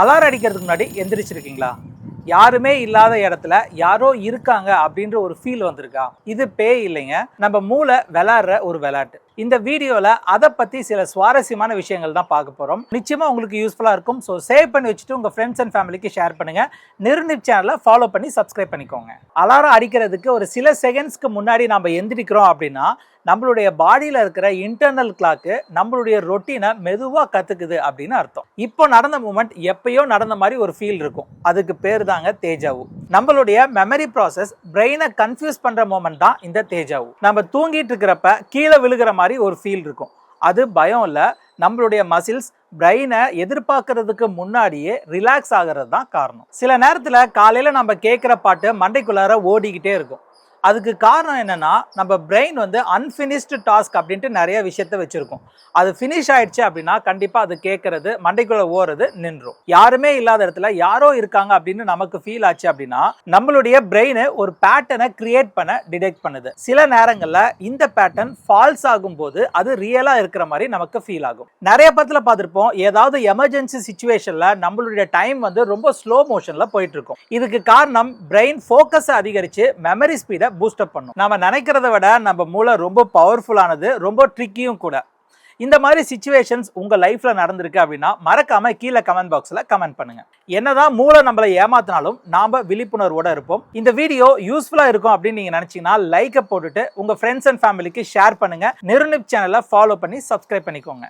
Alarm அடிக்கிறதுக்கு முன்னாடி எந்திரிச்சிருக்கீங்களா? யாருமே இல்லாத இடத்துல யாரோ இருக்காங்க அப்படின்ற ஒரு ஃபீல் வந்திருக்கா? இது பேய் இல்லைங்க, நம்ம மூளை விளையாடுற ஒரு விளையாட்டு. இந்த வீடியோல அதை பத்தி சில சுவாரஸ்யமான விஷயங்கள் தான் பார்க்க போறோம். நிச்சயமா உங்களுக்கு யூஸ்ஃபுல்லா இருக்கும். ஸோ சேவ் பண்ணி வச்சுட்டு உங்க ஃப்ரெண்ட்ஸ் அண்ட் ஃபேமிலிக்கு ஷேர் பண்ணுங்க. நிர்நிப் சேனலை ஃபாலோ பண்ணி சப்ஸ்கிரைப் பண்ணிக்கோங்க. அலாரம் அடிக்கிறதுக்கு ஒரு சில செகண்ட்ஸ்க்கு முன்னாடி நம்ம எந்திரிக்கிறோம் அப்படின்னா நம்மளுடைய பாடியில் இருக்கிற இன்டர்னல் கிளாக்கு நம்மளுடைய ரொட்டீனை மெதுவாக கற்றுக்குது அப்படின்னு அர்த்தம். இப்போ நடந்த மூமெண்ட் எப்பயோ நடந்த மாதிரி ஒரு ஃபீல் இருக்கும். அதுக்கு பேர் தாங்க தேஜாவு. நம்மளுடைய மெமரி ப்ராசஸ் பிரெயினை கன்ஃபியூஸ் பண்ணுற மூமெண்ட் தான் இந்த தேஜாவு. நம்ம தூங்கிட்டு இருக்கிறப்ப கீழே விழுகிற மாதிரி ஒரு ஃபீல் இருக்கும். அது பயம் இல்லை, நம்மளுடைய மசில்ஸ் பிரெயினை எதிர்பார்க்கறதுக்கு முன்னாடியே ரிலாக்ஸ் ஆகிறது தான் காரணம். சில நேரத்தில் காலையில் நம்ம கேட்குற பாட்டு மண்டைக்குள்ளார ஓடிக்கிட்டே இருக்கும். அதுக்கு காரணம் என்னன்னா, நம்ம பிரெயின் அன்ஃபினிஷ்டு டாஸ்க் அப்படின்ட்டு நிறைய விஷயத்த வச்சிருக்கோம். அது ஃபினிஷ் ஆயிடுச்சு அப்படின்னா கண்டிப்பாக அது கேட்கறது மண்டைக்குள்ள ஓடுறது நின்றும். யாருமே இல்லாத இடத்துல யாரோ இருக்காங்க அப்படின்னு நமக்கு ஃபீல் ஆச்சு அப்படின்னா நம்மளுடைய பிரெயின் ஒரு பேட்டர்னை கிரியேட் பண்ண டிடெக்ட் பண்ணுது. சில நேரங்களில் இந்த பேட்டர்ன் ஃபால்ஸ் ஆகும்போது அது ரியலாக இருக்கிற மாதிரி நமக்கு ஃபீல் ஆகும். நிறைய படத்துல பார்த்துருப்போம், ஏதாவது எமர்ஜென்சி சுச்சுவேஷன்ல நம்மளுடைய டைம் ரொம்ப ஸ்லோ மோஷன்ல போயிட்டு இருக்கும். இதுக்கு காரணம் பிரெயின் ஃபோக்கஸை அதிகரிச்சு மெமரி ஸ்பீடை பூஸ்ட் அப் பண்ணும். நம்ம நினைக்கிறத விட நம்ம மூளை ரொம்ப பவர்ஃபுல்லானது, ரொம்ப ட்ரிக்கியும் கூட. இந்த மாதிரி சிச்சுவேஷன்ஸ் உங்க லைஃப்ல நடந்திருக்கு அப்படின்னா மறக்காம கீழே கமெண்ட் பாக்ஸ்ல கமெண்ட் பண்ணுங்க. என்னதான் மூளை நம்மளை ஏமாத்தினாலும் நாம விழிப்புணர்வோட இருப்போம். இந்த வீடியோ யூஸ்ஃபுல்லா இருக்கும் அப்படின்னு நீங்க நினைச்சீங்கன்னா லைக்கை போட்டுட்டு உங்க ஃப்ரெண்ட்ஸ் அண்ட் ஃபேமிலிக்கு ஷேர் பண்ணுங்க. நிர்நிப் சேனலை ஃபாலோ பண்ணி சப்ஸ்கிரைப் பண்ணிக்கோங்க.